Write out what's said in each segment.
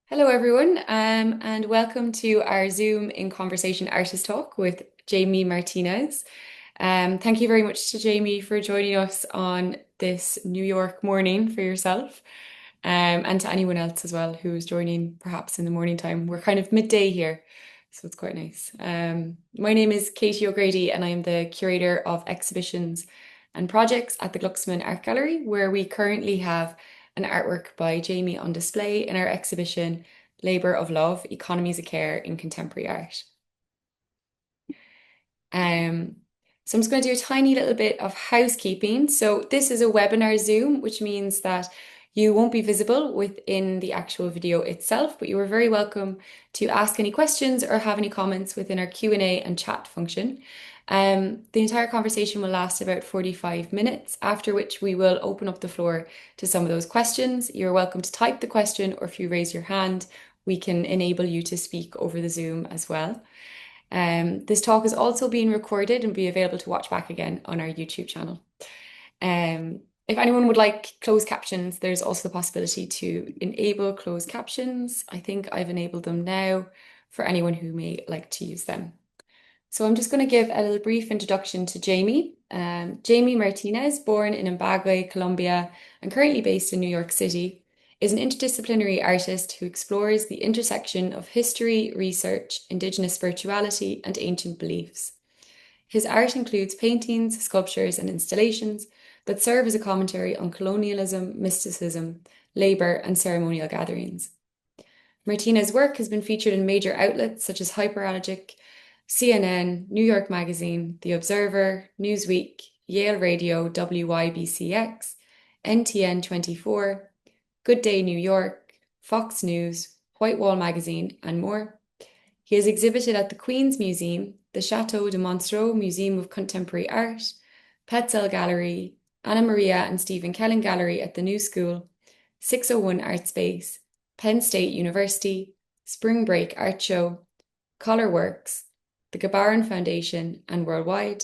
Hello, everyone, and welcome to our Zoom in Conversation Artist Talk with Jamie Martinez. Thank you very much to Jamie for joining us on this New York morning for yourself, and to anyone else as well who is joining perhaps in the morning time. We're kind of midday here, so it's quite nice. My name is Katie O'Grady, and I am the curator of exhibitions and projects at the Glucksman Art Gallery, where we currently have an artwork by Jamie on display in our exhibition Labour of Love, Economies of Care in Contemporary Art. Um, so I'm just going to do a tiny little bit of housekeeping. So this is a webinar Zoom, which means that you won't be visible within the actual video itself, but you are very welcome to ask any questions or have any comments within our Q&A and chat function. The entire conversation will last about 45 minutes, after which we will open up the floor to some of those questions. You're welcome to type the question, or if you raise your hand, we can enable you to speak over the Zoom as well. This talk is also being recorded and be available to watch back again on our YouTube channel. If anyone would like closed captions, there's also the possibility to enable closed captions. I think I've enabled them now for anyone who may like to use them. So I'm just going to give a little brief introduction to Jamie. Jamie Martinez, born in Imbabwe, Colombia, and currently based in New York City, is an interdisciplinary artist who explores the intersection of history, research, indigenous spirituality, and ancient beliefs. His art includes paintings, sculptures, and installations that serve as a commentary on colonialism, mysticism, labor, and ceremonial gatherings. Martinez's work has been featured in major outlets such as Hyperallergic, CNN, New York Magazine, The Observer, Newsweek, Yale Radio, WYBCX, NTN 24, Good Day New York, Fox News, White Wall Magazine, and more. He has exhibited at the Queen's Museum, the Chateau de Montreux Museum of Contemporary Art, Petzel Gallery, Anna Maria and Stephen Kellen Gallery at the New School, 601 Art Space, Penn State University, Spring Break Art Show, Color Works, the Gabarin Foundation, and worldwide.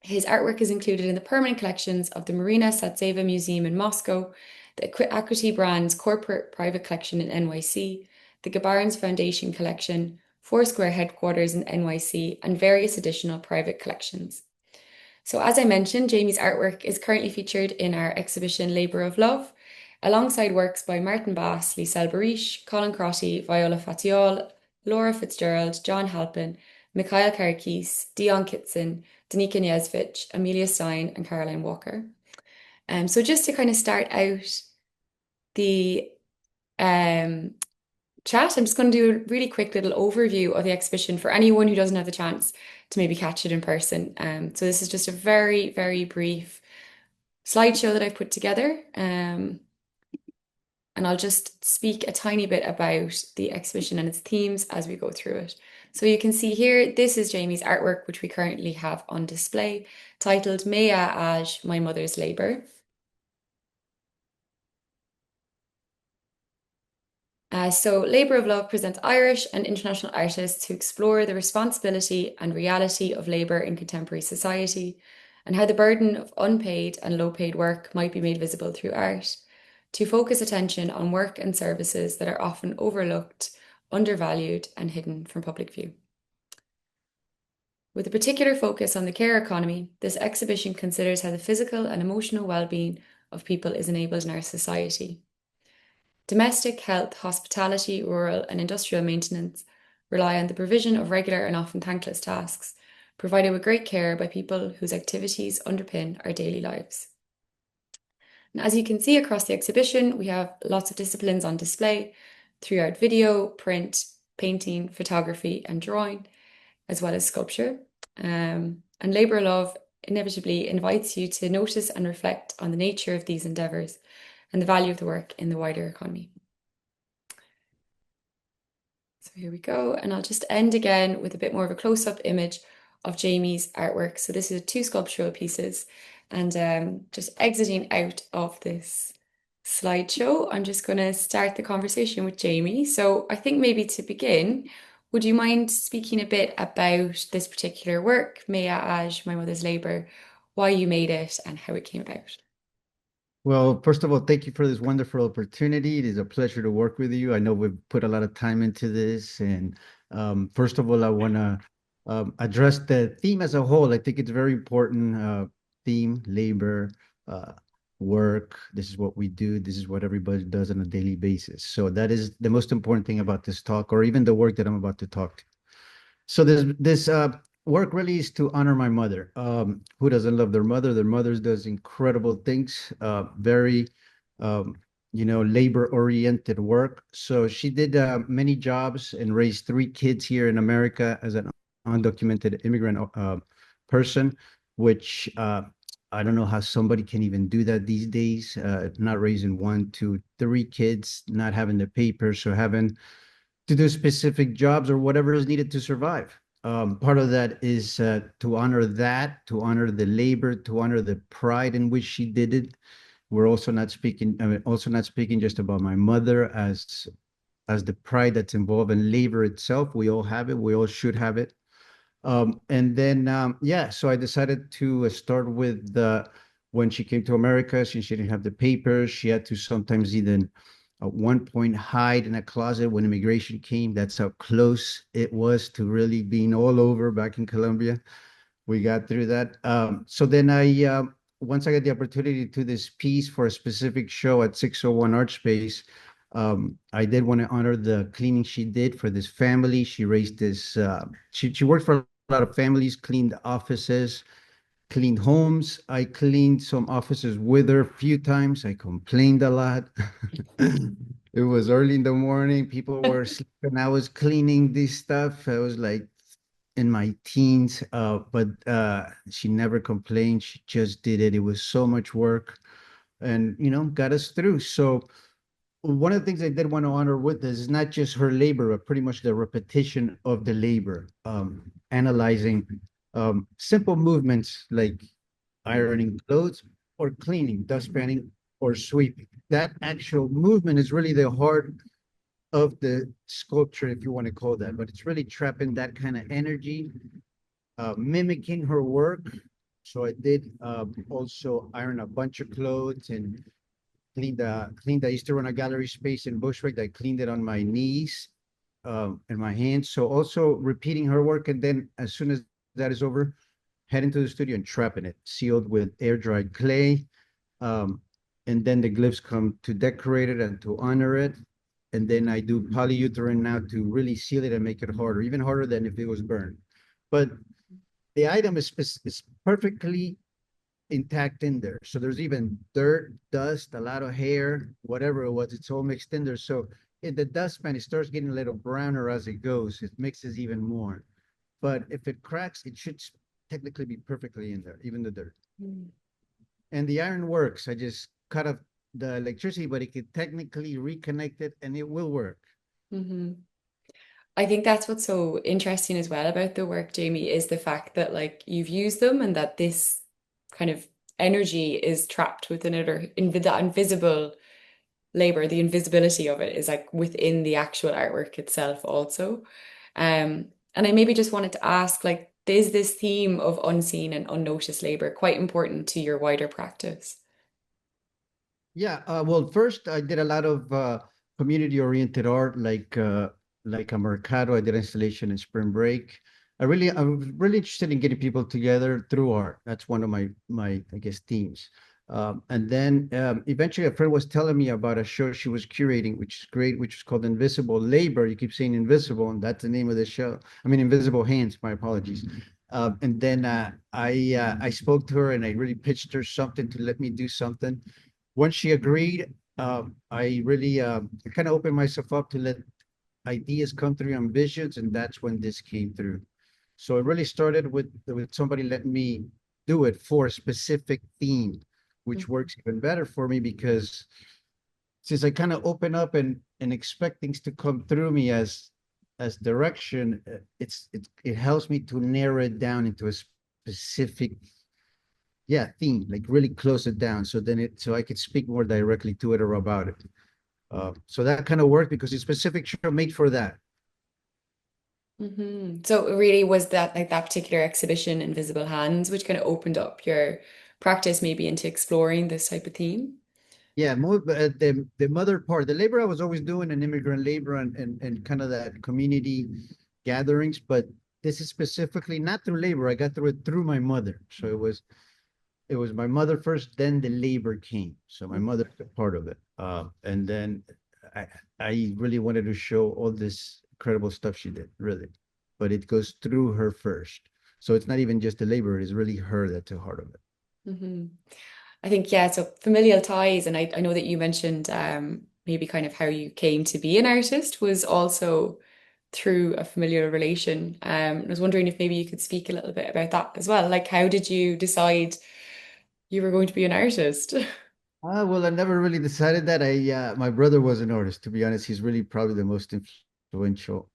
His artwork is included in the permanent collections of the Marina Satseva Museum in Moscow, the Equity Brands Corporate Private Collection in NYC, the Gabarins Foundation Collection, Foursquare Headquarters in NYC, and various additional private collections. So as I mentioned, Jamie's artwork is currently featured in our exhibition Labour of Love, alongside works by Martin Bass, Lisel Barish, Colin Crotty, Viola Fatiol, Laura Fitzgerald, John Halpin, Mikhail Karakis, Dion Kitson, Danica Niezvich, Amelia Stein, and Caroline Walker. So just to kind of start out the chat, I'm just going to do a really quick little overview of the exhibition for anyone who doesn't have the chance to maybe catch it in person. So this is just a very, very brief slideshow that I've put together. And I'll just speak a tiny bit about the exhibition and its themes as we go through it. So you can see here, this is Jamie's artwork, which we currently have on display, titled Mea Aj, My Mother's Labour. So Labour of Love presents Irish and international artists who explore the responsibility and reality of labour in contemporary society and how the burden of unpaid and low-paid work might be made visible through art, to focus attention on work and services that are often overlooked, undervalued, and hidden from public view. With a particular focus on the care economy, this exhibition considers how the physical and emotional well-being of people is enabled in our society. Domestic, health, hospitality, rural, and industrial maintenance rely on the provision of regular and often thankless tasks, provided with great care by people whose activities underpin our daily lives. And as you can see across the exhibition, we have lots of disciplines on display throughout video, print, painting, photography, and drawing, as well as sculpture. And Labour of Love inevitably invites you to notice and reflect on the nature of these endeavours and the value of the work in the wider economy. So here we go, and I'll just end again with a bit more of a close-up image of Jamie's artwork. So this is two sculptural pieces, and just exiting out of this slideshow, I'm just going to start the conversation with Jamie. So I think maybe to begin, would you mind speaking a bit about this particular work, Mea Aj, My Mother's Labour, why you made it and how it came about? Well, first of all, thank you for this wonderful opportunity. It is a pleasure to work with you. I know we've put a lot of time into this. And first of all, I want to address the theme as a whole. I think it's very important theme, labor, uh, work. This is what we do. This is what everybody does on a daily basis. So that is the most important thing about this talk, or even the work that I'm about to talk to. So this work really is to honor my mother. Who doesn't love their mother? Their mothers does incredible things, very um, labor-oriented work. So she did many jobs and raised three kids here in America as an undocumented immigrant person, which I don't know how somebody can even do that these days, not raising one, two, three kids, not having the papers or having to do specific jobs or whatever is needed to survive. Part of that is to honor that, to honor the labor, to honor the pride in which she did it. We're also not speaking, I mean, also not speaking just about my mother as the pride that's involved in labor itself. We all have it. We all should have it. And then, yeah, so I decided to start with when she came to America, since she didn't have the papers, she had to sometimes even at one point hide in a closet when immigration came. That's how close it was to really being all over back in Colombia. We got through that. So then once I got the opportunity to do this piece for a specific show at 601 Art Space, I did want to honor the cleaning she did for this family. She raised this, she worked for a lot of families, cleaned offices, cleaned homes. I cleaned some offices with her a few times. I complained a lot. It was early in the morning. People were sleeping. I was cleaning this stuff. I was like in my teens, but she never complained. She just did it. It was so much work and, got us through. So one of the things I did want to honor with this is not just her labor, but pretty much the repetition of the labor, analyzing simple movements like ironing clothes or cleaning, dustpanning or sweeping. That actual movement is really the heart of the sculpture, if you want to call that, but it's really trapping that kind of energy, mimicking her work. So I did also iron a bunch of clothes and cleaned. I used to run a gallery space in Bushwick. I cleaned it on my knees and my hands. So also repeating her work, and then as soon as that is over, head into the studio and trapping it, sealed with air dried clay. Um, and then the glyphs come to decorate it and to honor it. And then I do polyurethane now to really seal it and make it harder, even harder than if it was burned. But the item is perfectly intact in there. So there's even dirt, dust, a lot of hair, whatever it was, it's all mixed in there. So in the dustpan, it starts getting a little browner as it goes. It mixes even more. But if it cracks, it should technically be perfectly in there, even the dirt. Mm. And the iron works. I just cut off the electricity, but it could technically reconnect it and it will work. Mhm. I think that's what's so interesting as well about the work, Jamie, is the fact that like you've used them and that this kind of energy is trapped within it or that invisible labor, the invisibility of it is like within the actual artwork itself also. And I maybe just wanted to ask, like, is this theme of unseen and unnoticed labor quite important to your wider practice? Yeah, well, first I did a lot of community-oriented art, like a Mercado. I did installation in Spring Break. I was really interested in getting people together through art. That's one of my I guess themes. And then eventually, a friend was telling me about a show she was curating, which is great, which is called Invisible Labor. You keep saying invisible, and that's the name of the show. I mean, Invisible Hands. My apologies. And then I spoke to her and I really pitched her something to let me do something. Once she agreed, I really kind of opened myself up to let ideas come through and visions, and that's when this came through. So it really started with somebody letting me do it for a specific theme, which works even better for me because since I kind of open up and expect things to come through me as direction, it helps me to narrow it down into a specific theme, like really close it down so I could speak more directly to it or about it. So that kind of worked because it's a specific show made for that. So it really was that like that particular exhibition, Invisible Hands, which kind of opened up your practice maybe into exploring this type of theme. Yeah, more the mother part, the labor I was always doing in immigrant labor and kind of that community gatherings, but this is specifically not through labor. I got through it through my mother. So it was my mother first, then the labor came. So my mother's a part of it. And then I I really wanted to show all this incredible stuff she did, really. But it goes through her first. So it's not even just the labor, it's really her that's a heart of it. Hmm. I think, yeah, so familial ties, and I know that you mentioned maybe kind of how you came to be an artist was also through a familial relation. I was wondering if maybe you could speak a little bit about that as well. Like, how did you decide you were going to be an artist? Well, I never really decided that. My brother was an artist, to be honest. He's really probably the most influential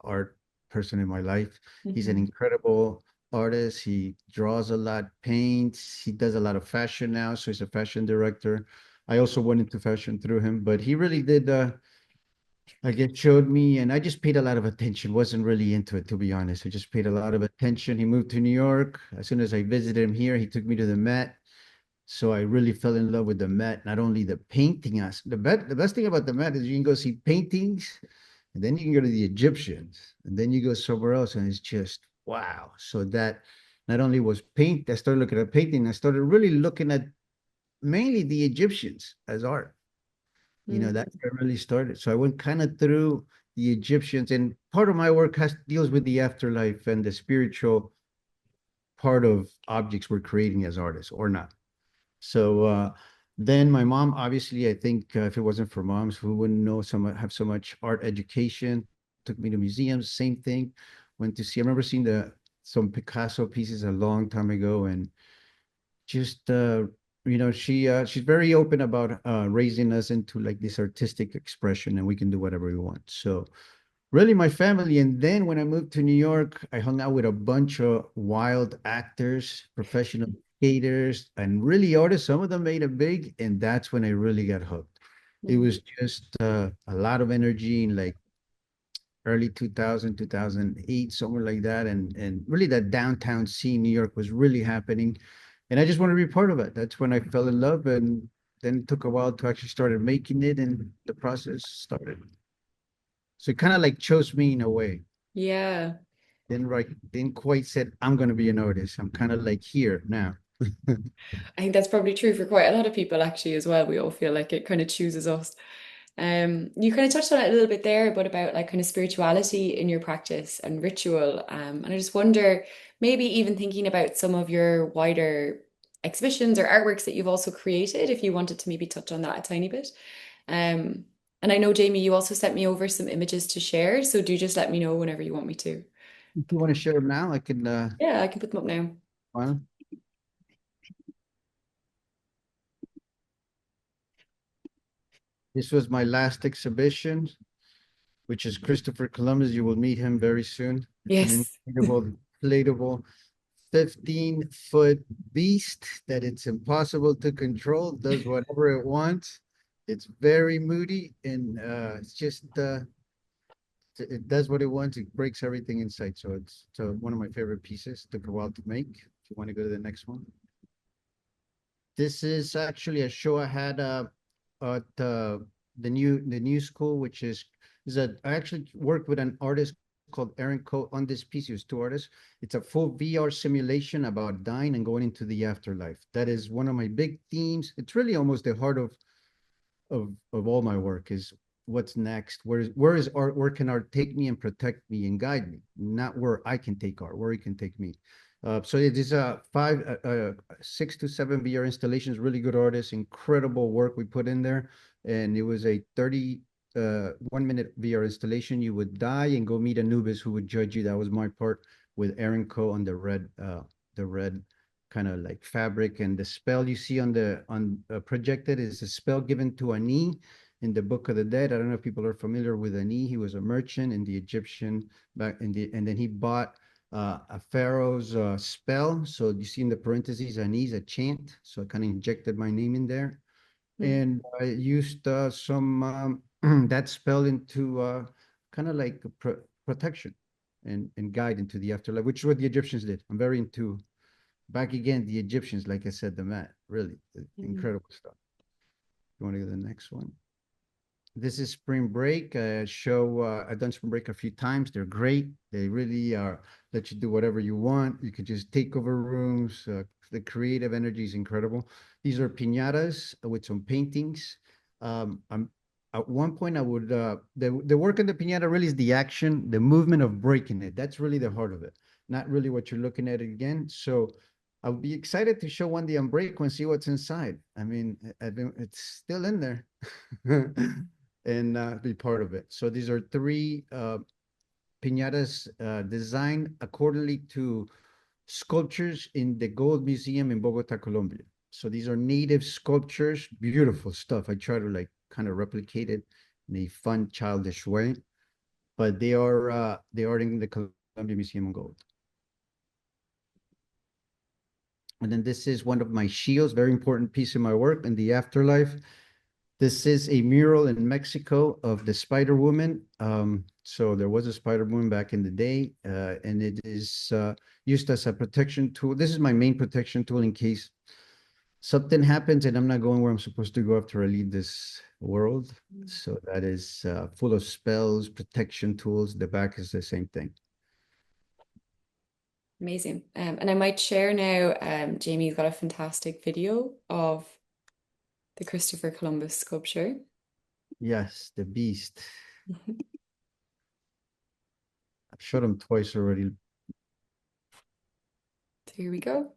art person in my life. He's an Hmm. incredible artist. He draws a lot, paints. He does a lot of fashion now, so he's a fashion director. I also went into fashion through him, but he really did. I guess showed me, and I just paid a lot of attention. Wasn't really into it, to be honest. I just paid a lot of attention. He moved to New York. As soon as I visited him here, he took me to the Met. So I really fell in love with the Met, not only the painting the best thing about the Met is you can go see paintings and then you can go to the Egyptians and then you go somewhere else and it's just wow. So that not only was paint, I started looking at painting, I started really looking at mainly the Egyptians as art. That's where I really started. So I went kind of through the Egyptians, and part of my work has deals with the afterlife and the spiritual part of objects we're creating as artists or not. So then my mom, obviously, I think if it wasn't for moms who wouldn't know have so much art education, took me to museums, same thing. Went to see, I remember seeing some Picasso pieces a long time ago, and just she's very open about raising us into like this artistic expression, and we can do whatever we want. So really my family. And then when I moved to New York, I hung out with a bunch of wild actors, professional skaters, and really artists. Some of them made it big, and that's when I really got hooked. It Hmm. was just a lot of energy in like early 2000, 2008, somewhere like that. And really that downtown scene, New York was really happening. And I just wanted to be part of it. That's when I fell in love. And then it took a while to actually started making it and the process started. So it kind of like chose me in a way. Yeah. Didn't quite said I'm gonna be an artist. I'm kind of like here now. I think that's probably true for quite a lot of people actually as well. We all feel like it kind of chooses us. You kind of touched on it a little bit there, but about like kind of spirituality in your practice and ritual. And I just wonder, maybe even thinking about some of your wider exhibitions or artworks that you've also created, if you wanted to maybe touch on that a tiny bit. Um, and I know, Jamie, you also sent me over some images to share, so do just let me know whenever you want me to. If you want to share them now, I can Yeah, I can put them up now. well, this was my last exhibition, which is Christopher Columbus. You will meet him very soon. It's an Yes. inflatable 15-foot beast that it's impossible to control, does whatever it wants. It's very moody and it's just it does what it wants. It breaks everything in sight. So it's one of my favorite pieces. Took a while to make. If you want to go to the next one. This is actually a show I had at the new school, which is that I actually worked with an artist called Aaron Coe on this piece. He was two artists. It's a full VR simulation about dying and going into the afterlife. That is one of my big themes. It's really almost the heart of all my work is what's next. Where is art? Where can art take me and protect me and guide me? Not where I can take art, where it can take me. So it is a 6 to 7 VR installations. Really good artists, incredible work we put in there, and it was a 1 minute VR installation. You would die and go meet Anubis, who would judge you. That was my part with Aaron Coe on the red kind of like fabric, and the spell you see on projected is a spell given to Ani in the Book of the Dead. I don't know if people are familiar with Ani. He was a merchant in the Egyptian and then he bought a pharaoh's spell. So you see in the parentheses, Ani is a chant. So I kind of injected my name in there, Mm. and I used some that spell into kind of like protection and guide into the afterlife, which is what the Egyptians did. I'm very into back again, the Egyptians, like I said, the Met, really Mm. incredible stuff. You want to go to the next one? This is Spring Break. I've done Spring Break a few times. They're great. They really are let you do whatever you want. You could just take over rooms. The creative energy is incredible. These are piñatas with some paintings. I'm at one point I would the work in the piñata really is the action, the movement of breaking it. That's really the heart of it, not really what you're looking at again. So I would be excited to show one the unbreak and see what's inside. I mean, it's still in there. And be part of it. So these are three piñatas designed accordingly to sculptures in the Gold Museum in Bogota, Colombia. So these are native sculptures, beautiful stuff. I try to like kind of replicate it in a fun, childish way, but they are in the Colombia Museum of Gold. And then this is one of my shields, very important piece of my work in the afterlife. This is a mural in Mexico of the Spider Woman. So there was a Spider Woman back in the day, and it is used as a protection tool. This is my main protection tool in case something happens and I'm not going where I'm supposed to go after I leave this world. So that is full of spells, protection tools. The back is the same thing. Amazing. And I might share now, Jamie's got a fantastic video of the Christopher Columbus sculpture. Yes, the beast. I've showed him twice already. So here we go.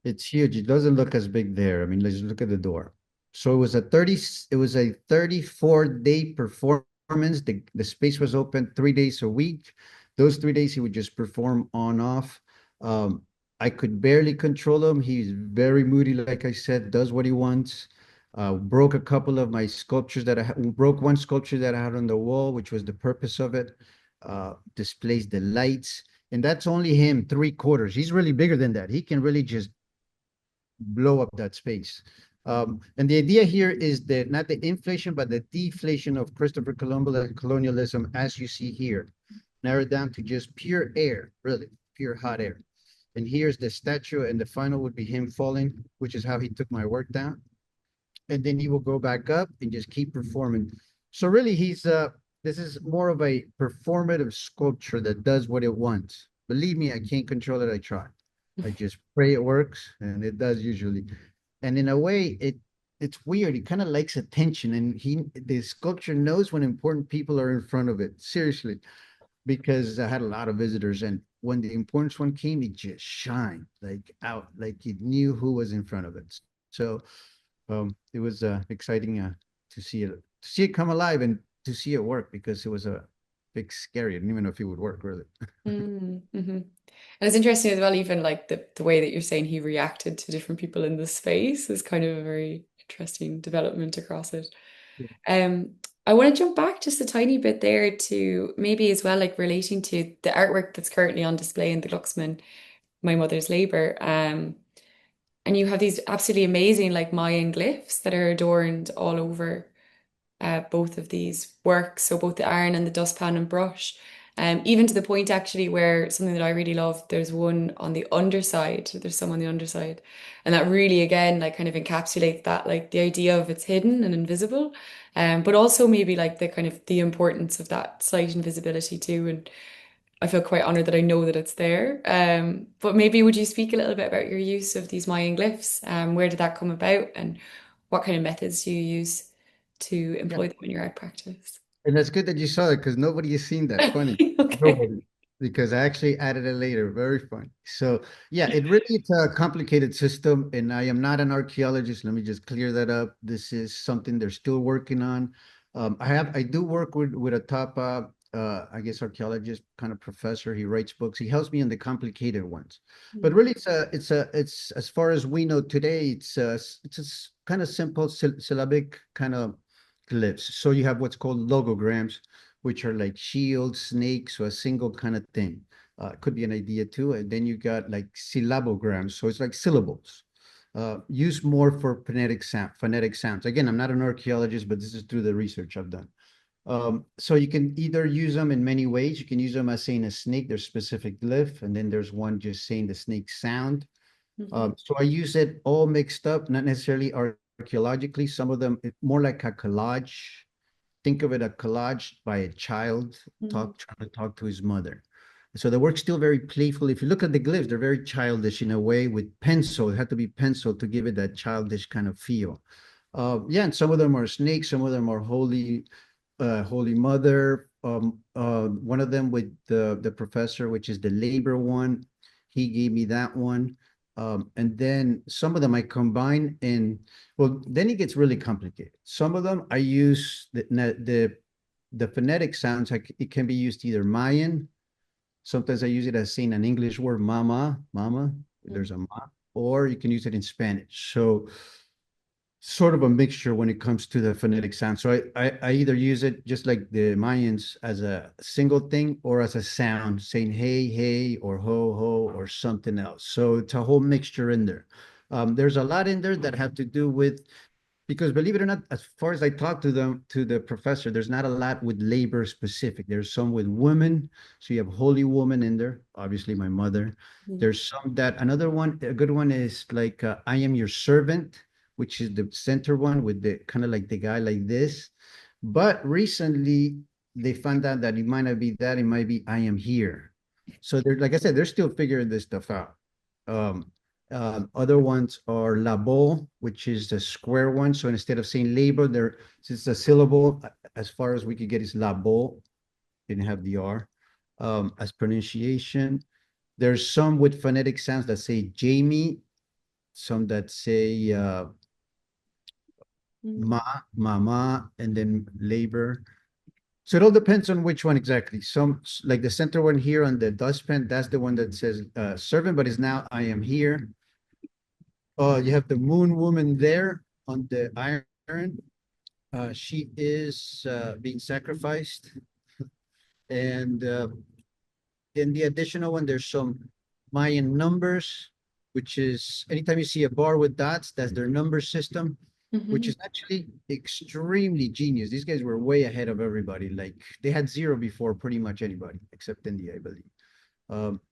It's huge. It doesn't look as big there. I mean, let's look at the door. So it was a 34-day performance. The space was open 3 days a week. Those 3 days he would just perform on off. Um, I could barely control him. He's very moody, like I said, does what he wants. Broke a couple of my sculptures broke one sculpture that I had on the wall, which was the purpose of it. Displays the lights. And that's only him, 3/4. He's really bigger than that. He can really just blow up that space. And the idea here is that not the inflation, but the deflation of Christopher Columbus and colonialism, as you see here, narrowed down to just pure air, really, pure hot air. And here's the statue, and the final would be him falling, which is how he took my work down. And then he will go back up and just keep performing. So really, this is more of a performative sculpture that does what it wants. Believe me, I can't control it. I try. I just pray it works, and it does usually. And in a way, it's weird. He kind of likes attention, and the sculpture knows when important people are in front of it. Seriously, because I had a lot of visitors, and when the important one came, it just shined like out, like it knew who was in front of it. So it was exciting to see it come alive and to see it work because it was a big scary. I didn't even know if it would work really. Mm-hmm. And it's interesting as well, even like the way that you're saying he reacted to different people in the space is kind of a very interesting development across it. Um, I want to jump back just a tiny bit there to maybe as well, like relating to the artwork that's currently on display in the Glucksman, My Mother's Labor. And you have these absolutely amazing like Mayan glyphs that are adorned all over both of these works, so both the iron and the dustpan and brush. Even to the point actually where something that I really love, there's one on the underside, there's some on the underside. And that really again like kind of encapsulates that like the idea of it's hidden and invisible. But also maybe like the kind of the importance of that slight invisibility too. And I feel quite honored that I know that it's there. But maybe would you speak a little bit about your use of these Mayan glyphs? Where did that come about and what kind of methods do you use to Yeah. employ them in your art practice? And that's good that you saw it because nobody has seen that. Funny. Okay. Nobody. Because I actually added it later. Very funny. So yeah, it really it's a complicated system, and I am not an archaeologist. Let me just clear that up. This is something they're still working on. I do work with a top I guess archaeologist kind of professor. He writes books. He helps me in the complicated ones. But really it's as far as we know today, it's a kind of simple syllabic kind of glyphs. So you have what's called logograms, which are like shields, snakes, or a single kind of thing. Could be an idea too. And then you got like syllabograms, so it's like syllables. Used more for phonetic sounds. Again, I'm not an archaeologist, but this is through the research I've done. So you can either use them in many ways. You can use them as saying a snake, there's specific glyph, and then there's one just saying the snake sound. Hmm. So I use it all mixed up, not necessarily archaeologically. Some of them more like a collage. Think of it a collage by a child Hmm. trying to talk to his mother. So the work's still very playful. If you look at the glyphs, they're very childish in a way with pencil. It had to be pencil to give it that childish kind of feel. Yeah, and some of them are snakes, some of them are Holy Mother. One of them with the professor, which is the labor one. He gave me that one. And then some of them I combine in, well, then it gets really complicated. Some of them I use the phonetic sounds. It can be used either Mayan. Sometimes I use it as saying an English word, mama, mama. There's a ma, or you can use it in Spanish. So sort of a mixture when it comes to the phonetic sound. So I either use it just like the Mayans as a single thing or as a sound, saying hey, hey, or ho, ho, or something else. So it's a whole mixture in there. There's a lot in there that have to do with because believe it or not, as far as I talked to the professor, there's not a lot with labor specific. There's some with women. So you have holy woman in there, obviously my mother. Hmm. There's some that another one, a good one is like I am your servant, which is the center one with the kind of like the guy like this. But recently they found out that it might not be that, it might be I am here. So they're like I said, they're still figuring this stuff out. Um, Other ones are labo, which is the square one. So instead of saying labor, there it's a syllable. As far as we could get is labo, didn't have the R. As pronunciation, there's some with phonetic sounds that say Jamie, some that say Hmm. ma, mama, and then labor. So it all depends on which one exactly. Some like the center one here on the dustpan, that's the one that says servant, but is now I am here. You have the moon woman there on the iron. She is being sacrificed. And in the additional one, there's some Mayan numbers, which is anytime you see a bar with dots, that's their number system, which Hmm. is actually extremely genius. These guys were way ahead of everybody. Like they had zero before pretty much anybody, except India, I believe.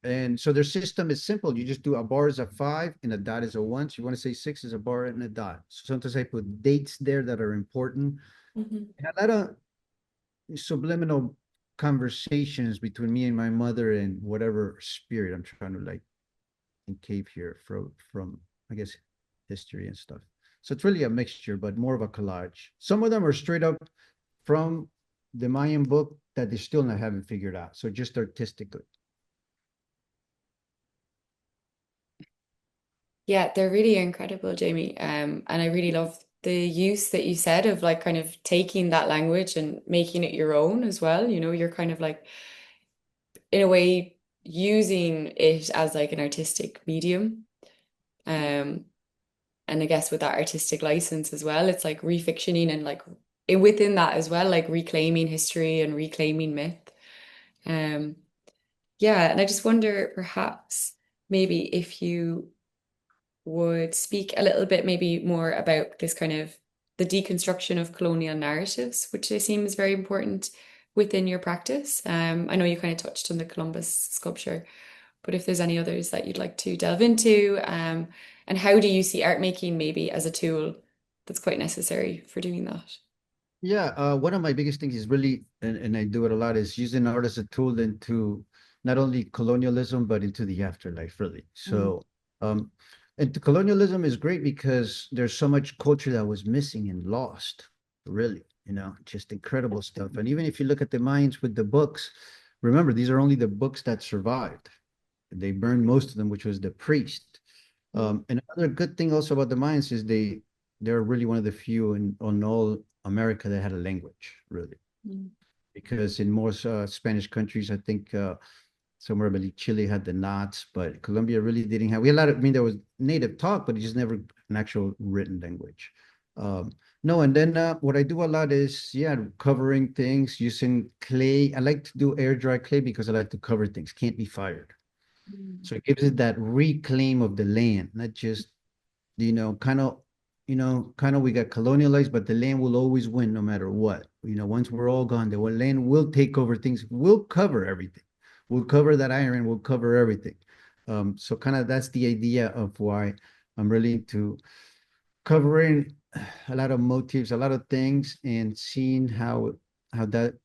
And so their system is simple. You just do a bar is a five and a dot is a one. So you want to say six is a bar and a dot. So sometimes I put dates there that are important. Hmm. And a lot of subliminal conversations between me and my mother and whatever spirit I'm trying to like encave here from I guess history and stuff. So it's really a mixture, but more of a collage. Some of them are straight up from the Mayan book that they still not haven't figured out. So just artistically. Yeah, they're really incredible, Jamie. And I really love the use that you said of like kind of taking that language and making it your own as well. You know, you're kind of like in a way using it as like an artistic medium. Um, and I guess with that artistic license as well, it's like refictioning and like within that as well, like reclaiming history and reclaiming myth. Um, yeah, and I just wonder perhaps maybe if you would speak a little bit maybe more about this kind of the deconstruction of colonial narratives, which I seem is very important within your practice. I know you kind of touched on the Columbus sculpture, but if there's any others that you'd like to delve into, and how do you see art making maybe as a tool that's quite necessary for doing that? Yeah, one of my biggest things is really, and I do it a lot, is using art as a tool into not only colonialism, but into the afterlife, really. Mm, So, and the colonialism is great because there's so much culture that was missing and lost, really, just incredible stuff. And even if you look at the Mayans with the books, remember, these are only the books that survived. They burned most of them, which was the priest. mm, And another good thing also about the Mayans is they're really one of the few in on all America that had a language, really. mm, Because in most Spanish countries, I think somewhere maybe Chile had the knots, but Colombia really didn't have. We had a lot of, I mean, there was native talk, but it just never an actual written language. Um, no, and then what I do a lot is, yeah, covering things using clay. I like to do air dry clay because I like to cover things, can't be fired. mm, So it gives it that reclaim of the land, not just, kind of, we got colonialized, but the land will always win no matter what. Once we're all gone, the land will take over things. We'll cover everything. We'll cover that iron. We'll cover everything. So kind of that's the idea of why I'm really into covering a lot of motives, a lot of things, and seeing how that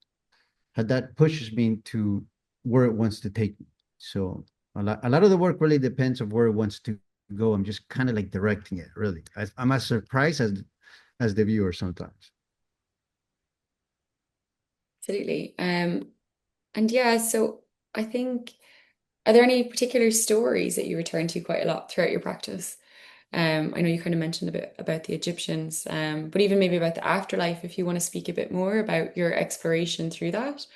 how that pushes me to where it wants to take me. So a lot of the work really depends of where it wants to go. I'm just kind of like directing it, really. I'm as surprised as the viewer sometimes. Absolutely. And yeah, so I think, are there any particular stories that you return to quite a lot throughout your practice? I know you kind of mentioned a bit about the Egyptians, but even maybe about the afterlife, if you want to speak a bit more about your exploration through that.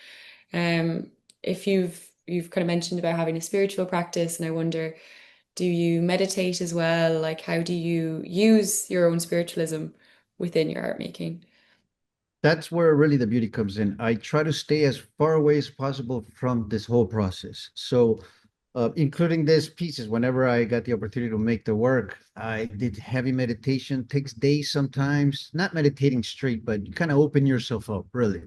Um, if you've kind of mentioned about having a spiritual practice, and I wonder, do you meditate as well? Like, how do you use your own spiritualism within your art making? That's where really the beauty comes in. I try to stay as far away as possible from this whole process. So, including these pieces, whenever I got the opportunity to make the work, I did heavy meditation, takes days sometimes, not meditating straight, but you kind of open yourself up, really.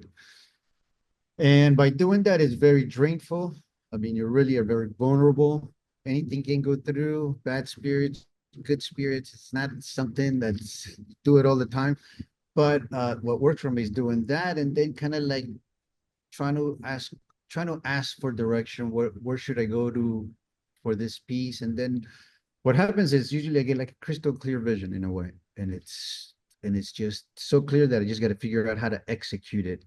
And by doing that, it's very drainful. I mean, you really are very vulnerable. Anything can go through, bad spirits, good spirits. It's not something that's do it all the time. But what works for me is doing that and then kind of like trying to ask trying to ask for direction. Where should I go to for this piece? And then what happens is usually I get like a crystal clear vision in a way. And it's just so clear that I just got to figure out how to execute it.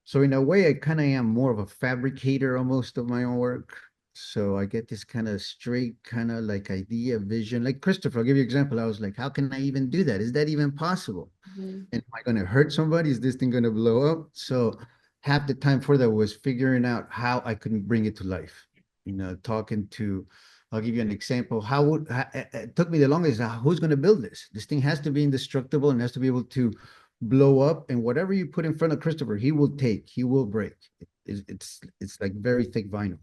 So in a way, I kind of am more of a fabricator almost of my own work. So I get this kind of straight kind of like idea, vision. Like Christopher, I'll give you an example. I was like, how can I even do that? Is that even possible? Mhm. And am I going to hurt somebody? Is this thing going to blow up? So half the time for that was figuring out how I could bring it to life. Talking to, I'll give you an example. It took me the longest. Who's going to build this? This thing has to be indestructible and has to be able to blow up. And whatever you put in front of Christopher, he will break. It's like very thick vinyl.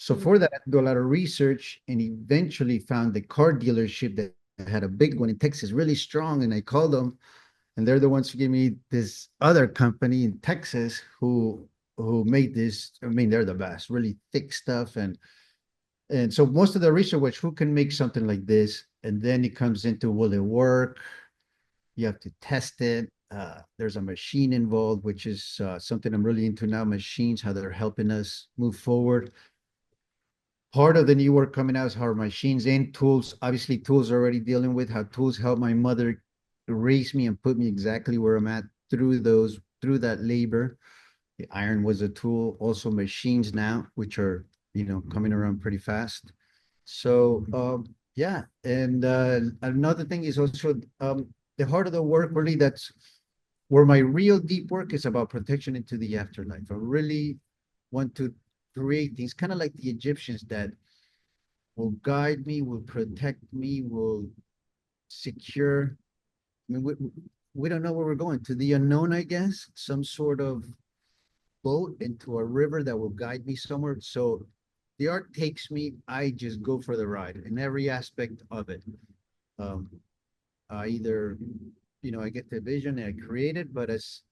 So Mhm. for that, I had to do a lot of research and eventually found the car dealership that had a big one in Texas, really strong. And I called them and they're the ones who gave me this other company in Texas who made this. I mean, they're the best, really thick stuff. And so most of the research was who can make something like this, and then it comes into will it work? You have to test it. There's a machine involved, which is something I'm really into now. Machines, how they're helping us move forward. Part of the new work coming out is how machines and tools, obviously tools are already dealing with how tools help my mother raise me and put me exactly where I'm at through that labor. The iron was a tool, also machines now, which are, coming around pretty fast. So, yeah. And another thing is also the heart of the work, really, that's where my real deep work is about protection into the afterlife. I really want to create things kind of like the Egyptians that will guide me, will protect me, will secure. I mean, we don't know where we're going to the unknown, I guess, some sort of boat into a river that will guide me somewhere. So the art takes me, I just go for the ride in every aspect of it. Um, I either, I get the vision and I create it, but as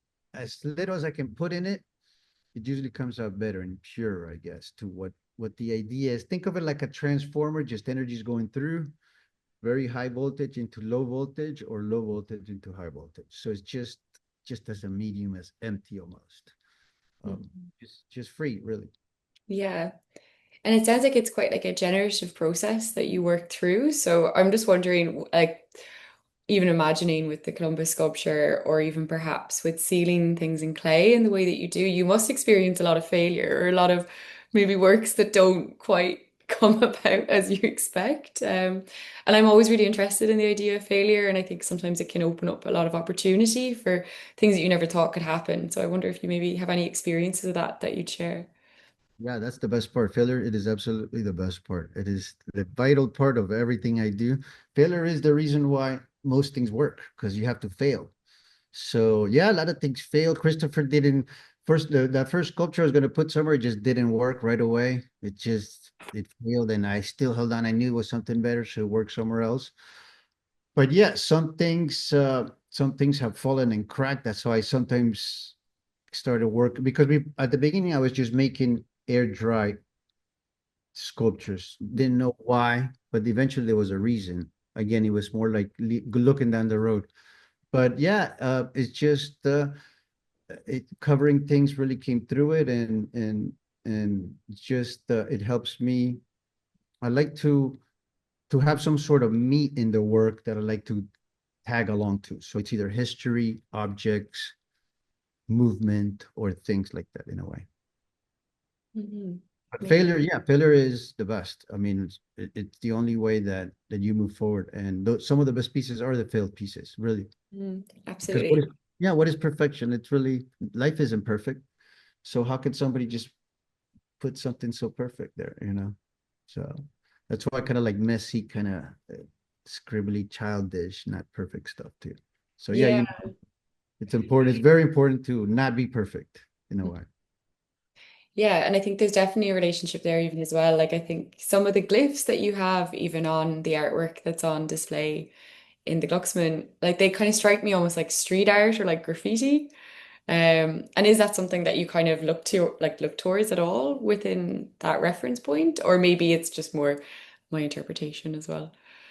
little as I can put in it, it usually comes out better and pure, I guess, to what the idea is. Think of it like a transformer, just energy is going through very high voltage into low voltage or low voltage into high voltage. So it's just as a medium as empty almost. Um, Mhm. just free, really. Yeah. And it sounds like it's quite like a generative process that you work through. So I'm just wondering, like, even imagining with the Columbus sculpture, or even perhaps with sealing things in clay in the way that you do, you must experience a lot of failure or a lot of maybe works that don't quite come about as you expect. And I'm always really interested in the idea of failure. And I think sometimes it can open up a lot of opportunity for things that you never thought could happen. So I wonder if you maybe have any experiences of that you'd share. Yeah, that's the best part. Failure, it is absolutely the best part. It is the vital part of everything I do. Failure is the reason why most things work because you have to fail. So yeah, a lot of things fail. Christopher didn't first that first sculpture I was gonna put somewhere, it just didn't work right away. It failed and I still held on. I knew it was something better, so it worked somewhere else. But yeah, some things have fallen and cracked. That's why I sometimes started work because we at the beginning I was just making air dry sculptures. Didn't know why, but eventually there was a reason. Again, it was more like looking down the road. But yeah, it's just it covering things really came through it, and just it helps me. I like to have some sort of meat in the work that I like to tag along to. So it's either history, objects, movement, or things like that in a way. Hmm. But Amazing. failure, yeah, failure is the best. I mean, it's the only way that you move forward. And some of the best pieces are the failed pieces, really. Mm, Because what absolutely. is, yeah, what is perfection? It's really, life isn't perfect. So how can somebody just put something so perfect there, you know? So that's why I kind of like messy, kind of scribbly, childish, not perfect stuff too. So yeah, Yeah. it's important. It's very important to not be perfect in a way. Yeah, and I think there's definitely a relationship there even as well. Like I think some of the glyphs that you have even on the artwork that's on display in the Glucksman, like they kind of strike me almost like street art or like graffiti. And is that something that you kind of look towards at all within that reference point? Or maybe it's just more my interpretation as well.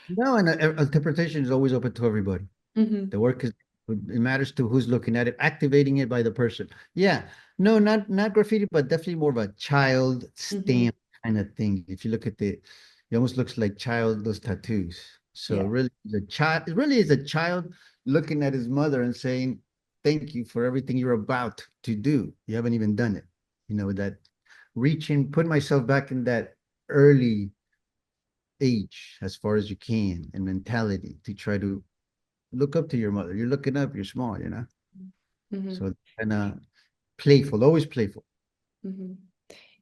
No, and interpretation is always open to everybody. Hmm. The work is it matters to who's looking at it, activating it by the person. Yeah, no, not graffiti, but definitely more of a child Hmm. stamp kind of thing. If you look at it almost looks like child those tattoos. So Yeah. really, the child, it really is a child looking at his mother and saying, "Thank you for everything you're about to do. You haven't even done it." You know that reaching, put myself back in that early age as far as you can and mentality to try to look up to your mother. You're looking up, you're small, you know? Hmm. So kind of playful, always playful. Hmm.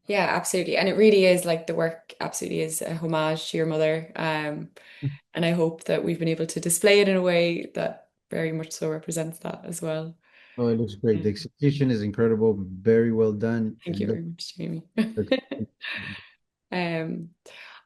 Yeah, absolutely. And it really is like the work absolutely is a homage to your mother. And I hope that we've been able to display it in a way that very much so represents that as well. Oh, it looks great. The Um, execution is incredible, very well done. Thank you very much, Jamie. Looks Um,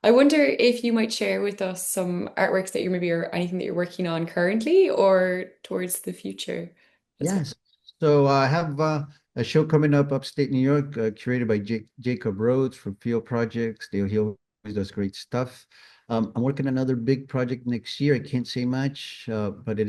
I wonder if you might share with us some artworks that you're maybe or anything that you're working on currently or towards the future as well. yes. So I have a show coming up upstate New York, curated by Jacob Rhodes from Field Projects. He always does great stuff. I'm working on another big project next year. I can't say much, but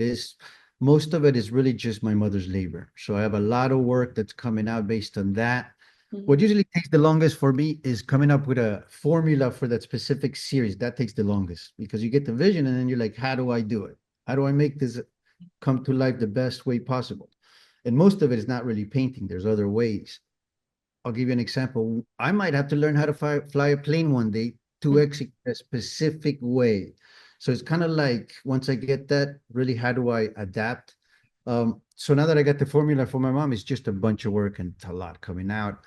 most of it is really just my mother's labor. So I have a lot of work that's coming out based on that. What Mhm. usually takes the longest for me is coming up with a formula for that specific series. That takes the longest because you get the vision and then you're like, how do I do it? How do I make this come to life the best way possible? And most of it is not really painting. There's other ways. I'll give you an example. I might have to learn how to fly a plane one day to Mhm. execute a specific way. So it's kind of like once I get that, really, how do I adapt? So now that I got the formula for my mom, it's just a bunch of work and it's a lot coming out.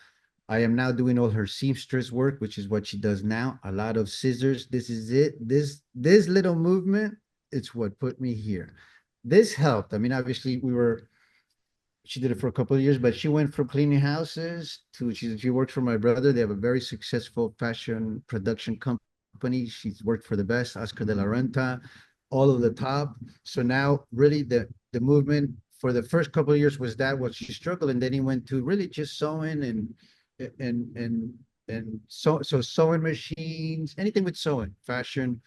I am now doing all her seamstress work, which is what she does now. A lot of scissors. This is it. This little movement, it's what put me here. This helped. I mean, obviously, she did it for a couple of years, but she went from cleaning houses to she works for my brother. They have a very successful fashion production company. She's worked for the best, Oscar de la Renta, all of the top. So now really the movement for the first couple of years was that what she struggled, and then he went to really just sewing and and so sewing machines, anything with sewing, fashion.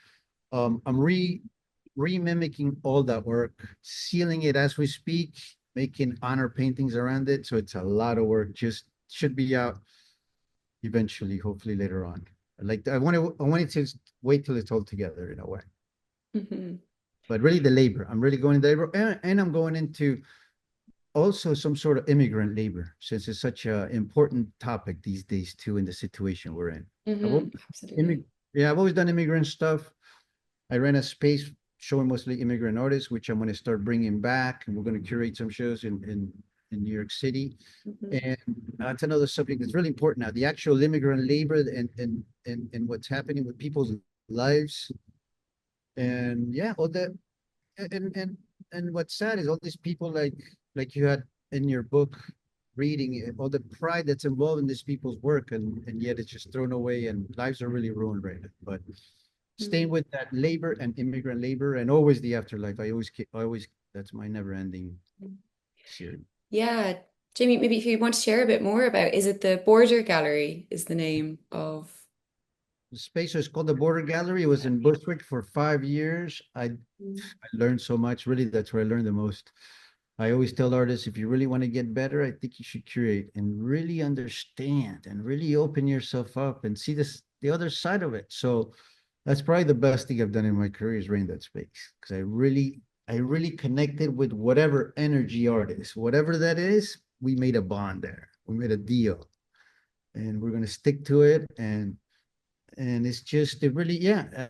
I'm re-mimicking all that work, sealing it as we speak, making honor paintings around it. So it's a lot of work. Just should be out eventually, hopefully later on. Like I wanted to wait till it's all together in a way. Mhm. But really the labor. I'm really going into labor and I'm going into also some sort of immigrant labor, since it's such an important topic these days too in the situation we're in. I've always, Mhm. Absolutely. yeah, I've always done immigrant stuff. I ran a space showing mostly immigrant artists, which I'm going to start bringing back, and we're going to curate some shows in New York City. Mhm. And that's another subject that's really important now: the actual immigrant labor and what's happening with people's lives. And yeah, all that. And and and what's sad is all these people like you had in your book reading it, all the pride that's involved in these people's work, and yet it's just thrown away, and lives are really ruined right now. But staying Mhm. with that labor and immigrant labor and always the afterlife. I always, that's my never ending series. Yeah, Jamie, maybe if you want to share a bit more about, is it the Border Gallery is the name of? space. So it's called the Border Gallery. It was in Bushwick for 5 years. I learned so much. Really, that's where I learned the most. I always tell artists, if you really want to get better, I think you should curate and really understand and really open yourself up and see the other side of it. So that's probably the best thing I've done in my career is rain that space because I really connected with whatever energy artist, whatever that is. We made a bond there. We made a deal, and we're gonna stick to it. And it's just it really yeah.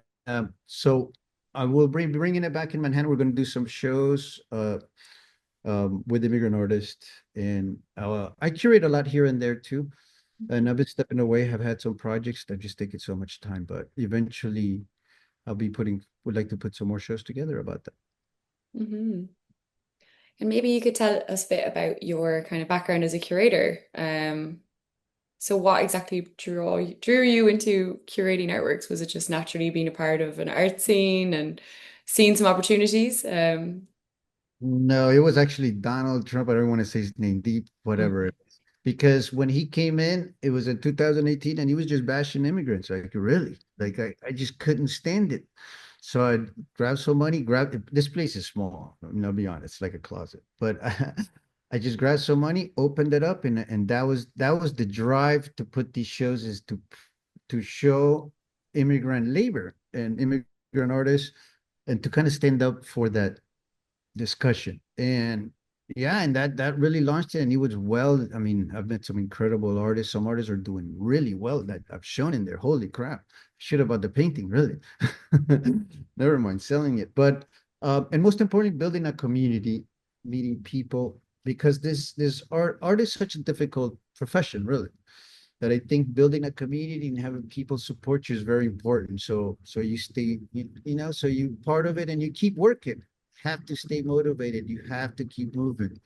So I will bringing it back in Manhattan. We're gonna do some shows with immigrant artists, and I curate a lot here and there too. And I've been stepping away. Have had some projects that just taking so much time, but eventually would like to put some more shows together about that. Hmm. And maybe you could tell us a bit about your kind of background as a curator. So what exactly drew you into curating artworks? Was it just naturally being a part of an art scene and seeing some opportunities? No, it was actually Donald Trump. I don't want to say his name, deep, whatever it is. Because when he came in, it was in 2018, and he was just bashing immigrants. Like, really? Like, I just couldn't stand it. So I grabbed some money, this place is small. I mean, I'll be honest, it's like a closet. But I just grabbed some money, opened it up, and that was the drive to put these shows is to show immigrant labor and immigrant artists and to kind of stand up for that discussion. And yeah, and that really launched it. And it was well, I mean, I've met some incredible artists. Some artists are doing really well that I've shown in there. Holy crap. Should have bought the painting, really. Never mind selling it. But and most importantly, building a community, meeting people, because this art is such a difficult profession, really. That I think building a community and having people support you is very important. So you stay, so you part of it and you keep working. Have to stay motivated. You have to keep moving.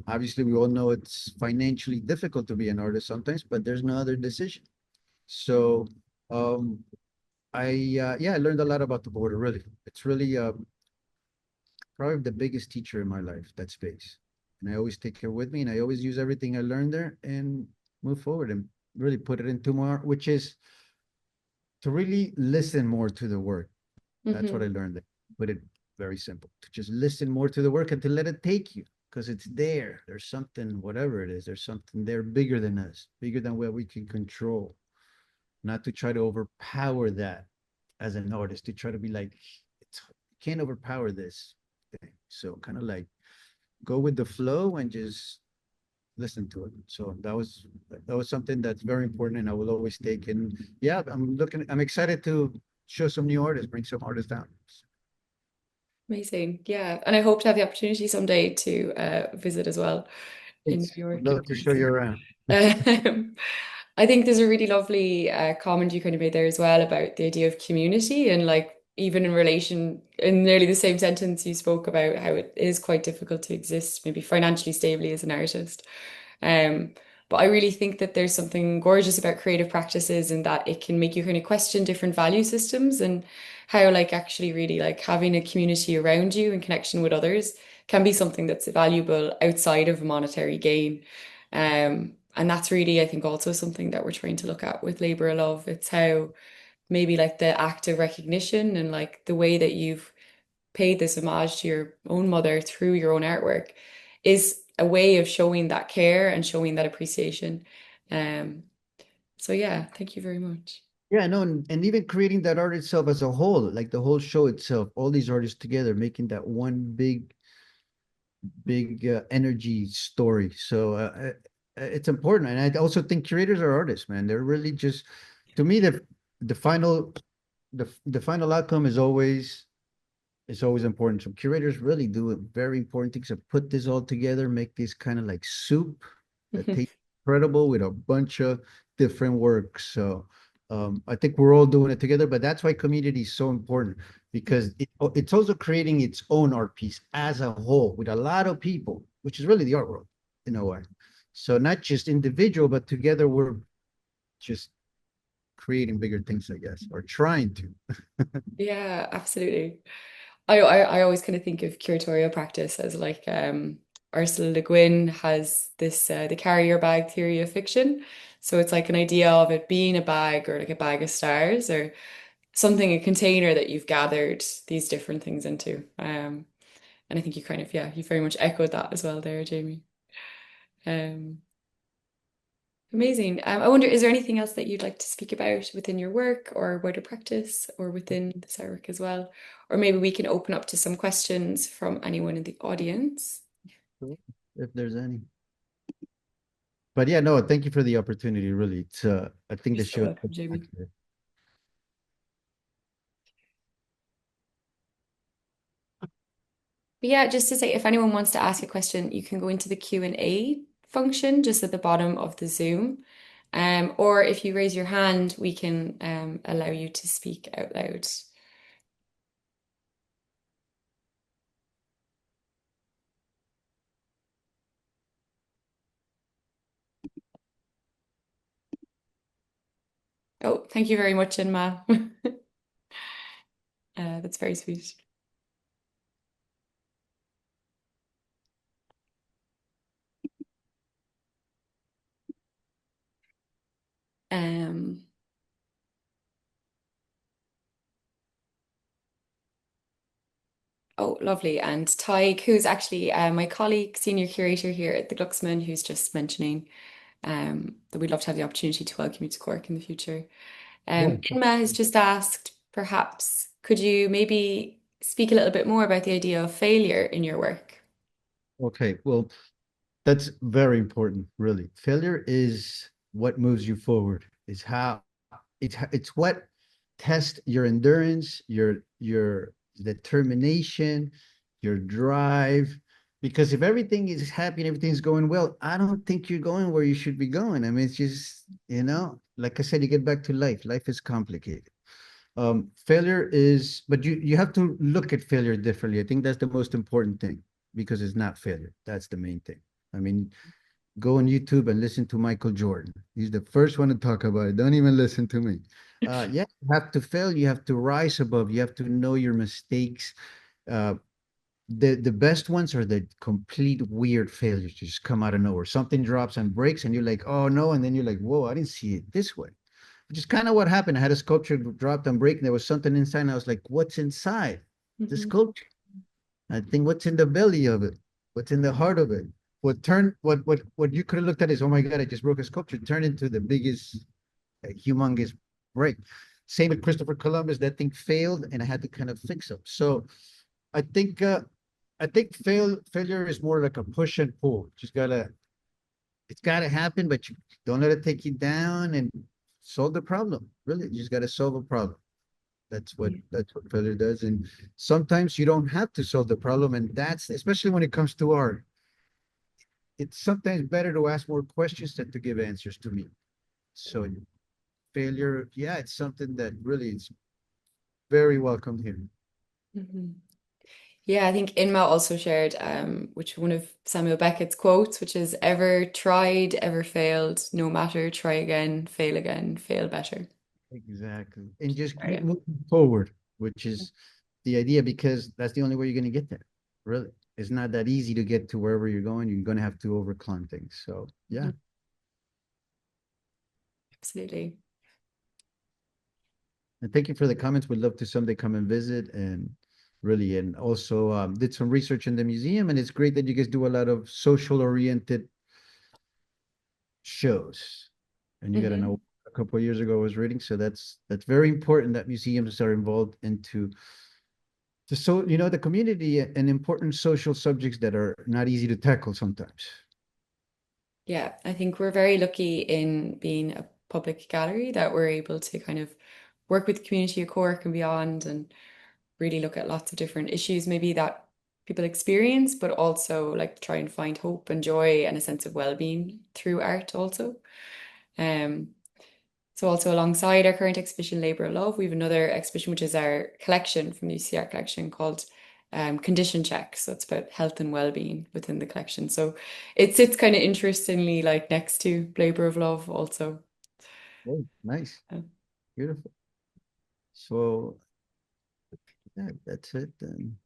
Obviously, we all know it's financially difficult to be an artist sometimes, but there's no other decision. So um, I learned a lot about the border. Really, it's really probably the biggest teacher in my life. That space, and I always take it with me, and I always use everything I learned there and move forward and really put it into more, which is to really listen more to the work. That's what I Hmm. learned there. Put it very simple. To just listen more to the work and to let it take you because it's there. There's something, whatever it is, there's something there bigger than us, bigger than what we can control. Not to try to overpower that as an artist, to try to be like, you can't overpower this thing. So kind of like go with the flow and just listen to it. So that was something that's very important and I will always take. And yeah, I'm excited to show some new artists, bring some artists down. Amazing. Yeah. And I hope to have the opportunity someday to visit as well in New Thanks. Would York in love to show you person. around. Um, I think there's a really lovely comment you kind of made there as well about the idea of community and like even in relation in nearly the same sentence you spoke about how it is quite difficult to exist maybe financially stably as an artist. Um, but I really think that there's something gorgeous about creative practices and that it can make you kind of question different value systems and how like actually really like having a community around you and connection with others can be something that's valuable outside of monetary gain. And that's really, I think, also something that we're trying to look at with Labor of Love. It's how maybe like the act of recognition and like the way that you've paid this homage to your own mother through your own artwork is a way of showing that care and showing that appreciation. Um, so yeah, thank you very much. Yeah, no, and even creating that art itself as a whole, like the whole show itself, all these artists together, making that one big energy story. So it's important, and I also think curators are artists, man. They're really just, to me, the final the final outcome is always it's always important. So curators really do very important things to put this all together, make this kind of like soup that tastes incredible with a bunch of different works. So I think we're all doing it together, but that's why community is so important because it's also creating its own art piece as a whole with a lot of people, which is really the art world in a way. So not just individual, but together we're just creating bigger things, I guess, or trying to. Yeah, absolutely. I always kind of think of curatorial practice as like Ursula Le Guin has this the carrier bag theory of fiction. So it's like an idea of it being a bag or like a bag of stars or something, a container that you've gathered these different things into. And I think you kind of, yeah, you very much echoed that as well there, Jamie. Um, Amazing. I wonder, is there anything else that you'd like to speak about within your work or wider practice or within the side work as well? Or maybe we can open up to some questions from anyone in the audience. Sure, if there's any. But yeah, no, thank you for the opportunity. Really, it's I think You're the so show is welcome, Jamie. spectacular. But yeah, just to say, if anyone wants to ask a question, you can go into the Q&A function just at the bottom of the Zoom. Or if you raise your hand, we can allow you to speak out loud. Oh, thank you very much, Inma. That's very sweet. Um, Oh, lovely. And Tig, who's actually my colleague, senior curator here at the Glucksman, who's just mentioning that we'd love to have the opportunity to welcome you to Cork in the future. Yeah. Inma has just asked, perhaps, could you maybe speak a little bit more about the idea of failure in your work? Okay. Well, that's very important, really. Failure is what moves you forward. It's what tests your endurance, your determination, your drive. Because if everything is happy and everything's going well, I don't think you're going where you should be going. I mean, it's just, like I said, you get back to life. Life is complicated. Failure is, but you have to look at failure differently. I think that's the most important thing because it's not failure. That's the main thing. I mean, go on YouTube and listen to Michael Jordan. He's the first one to talk about it. Don't even listen to me. Yeah, you have to fail. You have to rise above. You have to know your mistakes. Uh, the best ones are the complete weird failures. Just come out of nowhere. Something drops and breaks, and you're like, oh no, and then you're like, whoa, I didn't see it this way. Which is kind of what happened. I had a sculpture dropped and break, and there was something inside, and I was like, what's inside the Mhm. sculpture? I think what's in the belly of it, what's in the heart of it. What you could have looked at is, oh my God, I just broke a sculpture, turned into the biggest, humongous break. Same with Christopher Columbus, that thing failed and I had to kind of fix it. So I think failure is more like a push and pull. Just gotta it's gotta happen, but you don't let it take you down and solve the problem. Really, you just gotta solve a problem. That's what failure does. And sometimes you don't have to solve the problem. And that's especially when it comes to art. It's sometimes better to ask more questions than to give answers to me. So failure, yeah, it's something that really is very welcome here. Mhm. Yeah, I think Inma also shared which one of Samuel Beckett's quotes, which is ever tried, ever failed, no matter, try again, fail better. Exactly. And just Sorry, keep yeah. moving forward, which is the idea, because that's the only way you're going to get there. Really. It's not that easy to get to wherever you're going. You're going to have to overcome things. So, yeah. Mhm. Absolutely. And thank you for the comments. We'd love to someday come and visit and really, and also did some research in the museum. And it's great that you guys do a lot of social oriented shows. And you got to Hmm. know, a couple of years ago I was reading. So that's very important that museums are involved into the community and important social subjects that are not easy to tackle sometimes. Yeah, I think we're very lucky in being a public gallery that we're able to kind of work with the community of Cork and beyond and really look at lots of different issues maybe that people experience, but also like try and find hope and joy and a sense of well-being through art also. Um, so also alongside our current exhibition, Labour of Love, we have another exhibition which is our collection from the UCR collection called Condition Check. So it's about health and well-being within the collection. So it sits kind of interestingly like next to Labour of Love also. Oh, nice. Uh, Beautiful. So yeah, that's it then.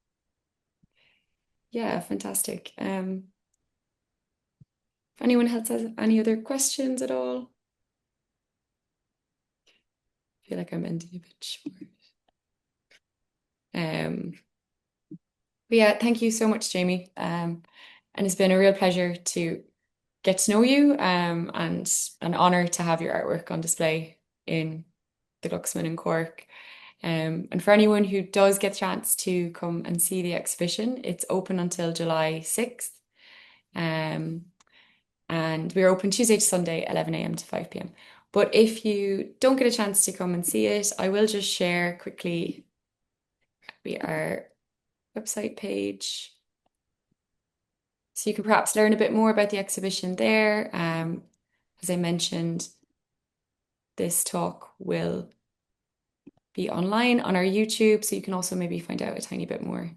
yeah, fantastic. If anyone else has any other questions at all, I feel like I'm ending a bit short. Um, but yeah, thank you so much, Jamie. And it's been a real pleasure to get to know you, and an honor to have your artwork on display in the Glucksman in Cork. And for anyone who does get the chance to come and see the exhibition, it's open until July 6th. Um, and we're open Tuesday to Sunday, 11 a.m. to 5 p.m. But if you don't get a chance to come and see it, I will just share quickly our website page. So you can perhaps learn a bit more about the exhibition there. As I mentioned, this talk will be online on our YouTube, so you can also maybe find out a tiny bit more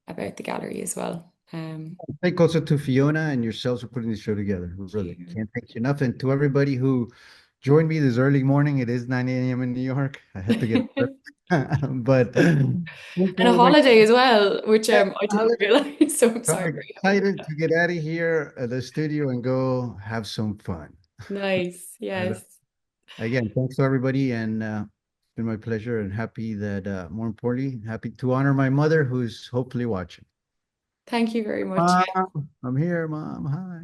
about the gallery as well. Thank also to Fiona and yourselves for putting the show together. Thank Really, you. can't thank you enough. And to everybody who joined me this early morning, it is 9 a.m. in New York. I had to get up. But thank And a you very holiday as well, which much. I didn't realize. So I'm So sorry. excited to get out of here at the studio and go have some fun. Nice. And, Yes. again, thanks to everybody, and it's been my pleasure and happy that, more importantly, happy to honor my mother who's hopefully watching. Thank you very much. Mom, I'm here, Mom. Hi.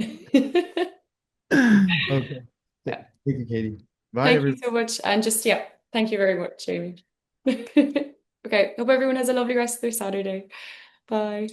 Okay. Thank Yeah. you, Katie. Bye, Thank you everybody. so much. And just, yeah, thank you very much, Jamie. Okay. Hope everyone has a lovely rest of their Saturday. Bye.